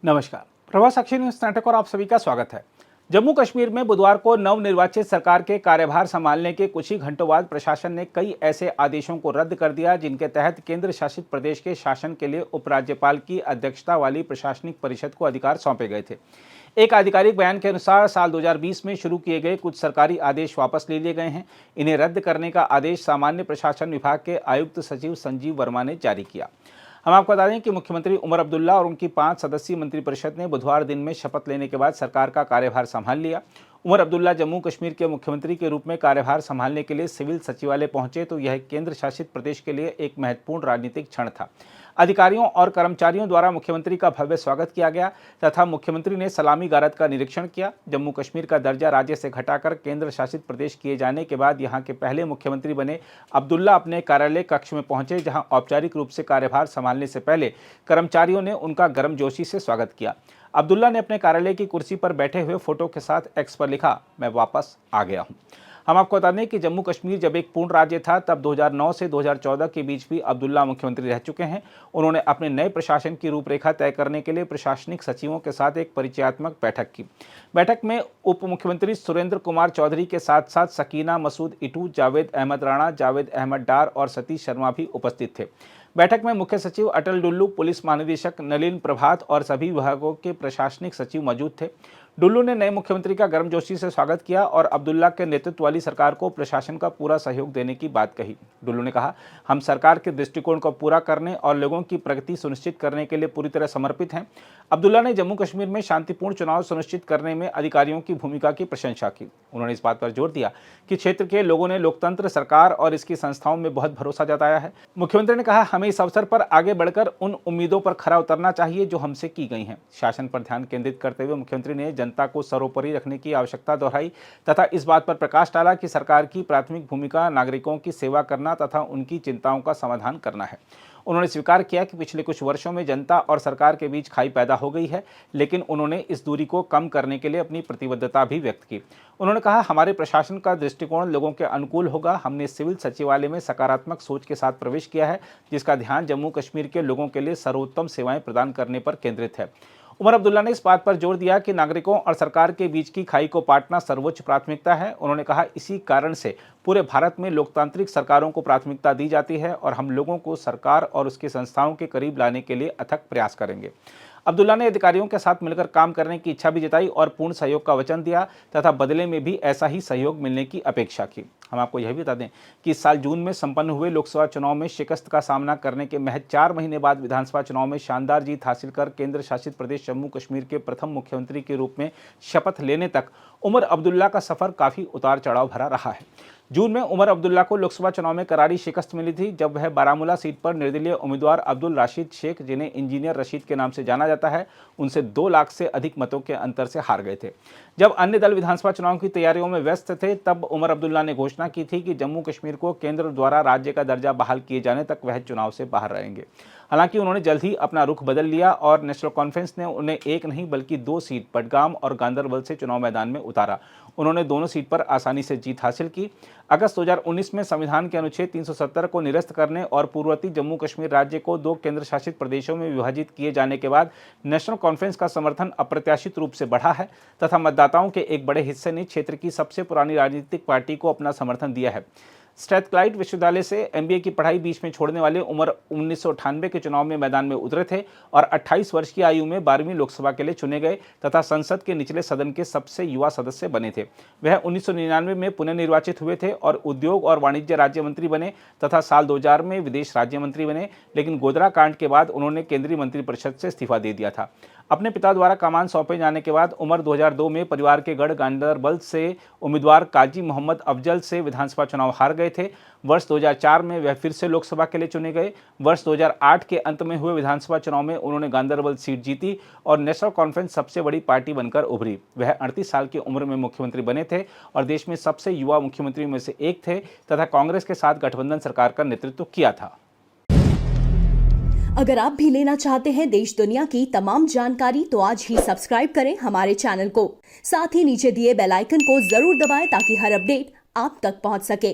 नमस्कार, प्रभा साक्षी न्यूज नाटक और आप सभी का स्वागत है। जम्मू कश्मीर में बुधवार को नवनिर्वाचित सरकार के कार्यभार संभालने के कुछ ही घंटों बाद प्रशासन ने कई ऐसे आदेशों को रद्द कर दिया जिनके तहत केंद्र शासित प्रदेश के शासन के लिए उपराज्यपाल की अध्यक्षता वाली प्रशासनिक परिषद को अधिकार सौंपे गए थे। एक आधिकारिक बयान के अनुसार साल 2020 में शुरू किए गए कुछ सरकारी आदेश वापस ले लिए गए हैं। इन्हें रद्द करने का आदेश सामान्य प्रशासन विभाग के आयुक्त सचिव संजीव वर्मा ने जारी किया। हम आपको बता दें कि मुख्यमंत्री उमर अब्दुल्ला और उनकी 5 सदस्यीय मंत्रिपरिषद ने बुधवार दिन में शपथ लेने के बाद सरकार का कार्यभार संभाल लिया। उमर अब्दुल्ला जम्मू कश्मीर के मुख्यमंत्री के रूप में कार्यभार संभालने के लिए सिविल सचिवालय पहुंचे तो यह केंद्र शासित प्रदेश के लिए एक महत्वपूर्ण राजनीतिक क्षण था। अधिकारियों और कर्मचारियों द्वारा मुख्यमंत्री का भव्य स्वागत किया गया तथा मुख्यमंत्री ने सलामी गारद का निरीक्षण किया। जम्मू कश्मीर का दर्जा राज्य से घटाकर केंद्र शासित प्रदेश किए जाने के बाद यहां के पहले मुख्यमंत्री बने अब्दुल्ला अपने कार्यालय कक्ष में पहुंचे, जहां औपचारिक रूप से कार्यभार संभालने से पहले कर्मचारियों ने उनका गर्मजोशी से स्वागत किया। अब्दुल्ला ने अपने कार्यालय की कुर्सी पर बैठे हुए फोटो के साथ एक्स पर लिखा, मैं वापस आ गया हूं। हम आपको बता दें कि जम्मू कश्मीर जब एक पूर्ण राज्य था तब 2009 से 2014 के बीच भी अब्दुल्ला मुख्यमंत्री रह चुके हैं। उन्होंने अपने नए प्रशासन की रूपरेखा तय करने के लिए प्रशासनिक सचिवों के साथ एक परिचयात्मक बैठक की। बैठक में उप मुख्यमंत्री सुरेंद्र कुमार चौधरी के साथ साथ सकीना मसूद इटू, जावेद अहमद राणा, जावेद अहमद डार और सतीश शर्मा भी उपस्थित थे। बैठक में मुख्य सचिव अटल डुल्लू, पुलिस महानिदेशक नलिन प्रभात और सभी विभागों के प्रशासनिक सचिव मौजूद थे। डुल्लू ने नए मुख्यमंत्री का गर्मजोशी से स्वागत किया और अब्दुल्ला के नेतृत्व वाली सरकार को प्रशासन का पूरा सहयोग देने की बात कही। डुल्लू ने कहा, हम सरकार के दृष्टिकोण को पूरा करने और लोगों की प्रगति सुनिश्चित करने के लिए पूरी तरह समर्पित हैं। अब्दुल्ला ने जम्मू कश्मीर में शांतिपूर्ण चुनाव सुनिश्चित करने में अधिकारियों की भूमिका की प्रशंसा की। उन्होंने इस बात पर जोर दिया कि क्षेत्र के लोगों ने लोकतंत्र, सरकार और इसकी संस्थाओं में बहुत भरोसा जताया है। मुख्यमंत्री ने कहा, हमें इस अवसर पर आगे बढ़कर उन उम्मीदों पर खरा उतरना चाहिए जो हमसे की गई हैं। शासन पर ध्यान केंद्रित करते हुए मुख्यमंत्री ने जनता को सर्वोपरि रखने की आवश्यकता दोहराई तथा इस बात पर प्रकाश डाला कि सरकार की प्राथमिक भूमिका नागरिकों की सेवा करना तथा उनकी चिंताओं का समाधान करना है। उन्होंने स्वीकार किया कि पिछले कुछ वर्षों में जनता और सरकार के बीच खाई पैदा हो गई है, लेकिन उन्होंने इस दूरी को कम करने के लिए अपनी प्रतिबद्धता भी व्यक्त की। उन्होंने कहा, हमारे प्रशासन का दृष्टिकोण लोगों के अनुकूल होगा। हमने सिविल सचिवालय में सकारात्मक सोच के साथ प्रवेश किया है, जिसका ध्यान जम्मू कश्मीर के लोगों के लिए सर्वोत्तम सेवाएं प्रदान करने पर केंद्रित है। उमर अब्दुल्ला ने इस बात पर जोर दिया कि नागरिकों और सरकार के बीच की खाई को पाटना सर्वोच्च प्राथमिकता है। उन्होंने कहा, इसी कारण से पूरे भारत में लोकतांत्रिक सरकारों को प्राथमिकता दी जाती है और हम लोगों को सरकार और उसकी संस्थाओं के करीब लाने के लिए अथक प्रयास करेंगे। अब्दुल्ला ने अधिकारियों के साथ मिलकर काम करने की इच्छा भी जताई और पूर्ण सहयोग का वचन दिया तथा बदले में भी ऐसा ही सहयोग मिलने की अपेक्षा की। हम आपको यह भी बता दें कि इस साल जून में संपन्न हुए लोकसभा चुनाव में शिकस्त का सामना करने के महज 4 महीने बाद विधानसभा चुनाव में शानदार जीत हासिल कर केंद्र शासित प्रदेश जम्मू कश्मीर के प्रथम मुख्यमंत्री के रूप में शपथ लेने तक उमर अब्दुल्ला का सफर काफी उतार चढ़ाव भरा रहा है। जून में उमर अब्दुल्ला को लोकसभा चुनाव में करारी शिकस्त मिली थी जब वह बारामूला सीट पर निर्दलीय उम्मीदवार अब्दुल राशिद शेख, जिन्हें इंजीनियर रशीद के नाम से जाना जाता है, उनसे 2 लाख से अधिक मतों के अंतर से हार गए थे। जब अन्य दल विधानसभा चुनाव की तैयारियों में व्यस्त थे तब उमर अब्दुल्ला ने घोषणा की थी कि जम्मू कश्मीर को केंद्र द्वारा राज्य का दर्जा बहाल किए जाने तक वह चुनाव से बाहर रहेंगे। हालांकि उन्होंने जल्द ही अपना रुख बदल लिया और नेशनल कॉन्फ्रेंस ने उन्हें एक नहीं बल्कि 2 सीट बडगाम और गांदरबल से चुनाव मैदान में उतारा। उन्होंने दोनों सीट पर आसानी से जीत हासिल की। अगस्त 2019 में संविधान के अनुच्छेद 370 को निरस्त करने और पूर्ववर्ती जम्मू कश्मीर राज्य को 2 केंद्र शासित प्रदेशों में विभाजित किए जाने के बाद नेशनल कॉन्फ्रेंस का समर्थन अप्रत्याशित रूप से बढ़ा है तथा मतदाताओं के एक बड़े हिस्से ने क्षेत्र की सबसे पुरानी राजनीतिक पार्टी को अपना समर्थन दिया है। स्ट्रैथक्लाइड विश्वविद्यालय से एमबीए की पढ़ाई बीच में छोड़ने वाले उमर 1998 के चुनाव में मैदान में उतरे थे और 28 वर्ष की आयु में 12वीं लोकसभा के लिए चुने गए तथा संसद के निचले सदन के सबसे युवा सदस्य बने थे। वह 1999 में पुनः निर्वाचित हुए थे और उद्योग और वाणिज्य राज्य मंत्री बने तथा साल 2000 में विदेश राज्य मंत्री बने, लेकिन गोधरा कांड के बाद उन्होंने केंद्रीय मंत्रिपरिषद से इस्तीफा दे दिया था। अपने पिता द्वारा कमान सौंपे जाने के बाद उमर 2002 में परिवार के गढ़ गांदरबल से उम्मीदवार काजी मोहम्मद अफजल से विधानसभा चुनाव हार गए थे। वर्ष 2004 में वह फिर से लोकसभा के लिए चुने गए। वर्ष 2008 के अंत में हुए विधानसभा चुनाव में उन्होंने गांदरबल सीट जीती और नेशनल कॉन्फ्रेंस सबसे बड़ी पार्टी बनकर उभरी। वह 38 साल की उम्र में मुख्यमंत्री बने थे और देश में सबसे युवा मुख्यमंत्रियों में से एक थे तथा कांग्रेस के साथ गठबंधन सरकार का नेतृत्व किया था। अगर आप भी लेना चाहते हैं देश दुनिया की तमाम जानकारी तो आज ही सब्सक्राइब करें हमारे चैनल को। साथ ही नीचे दिए बेल आइकन को जरूर दबाएं ताकि हर अपडेट आप तक पहुंच सके।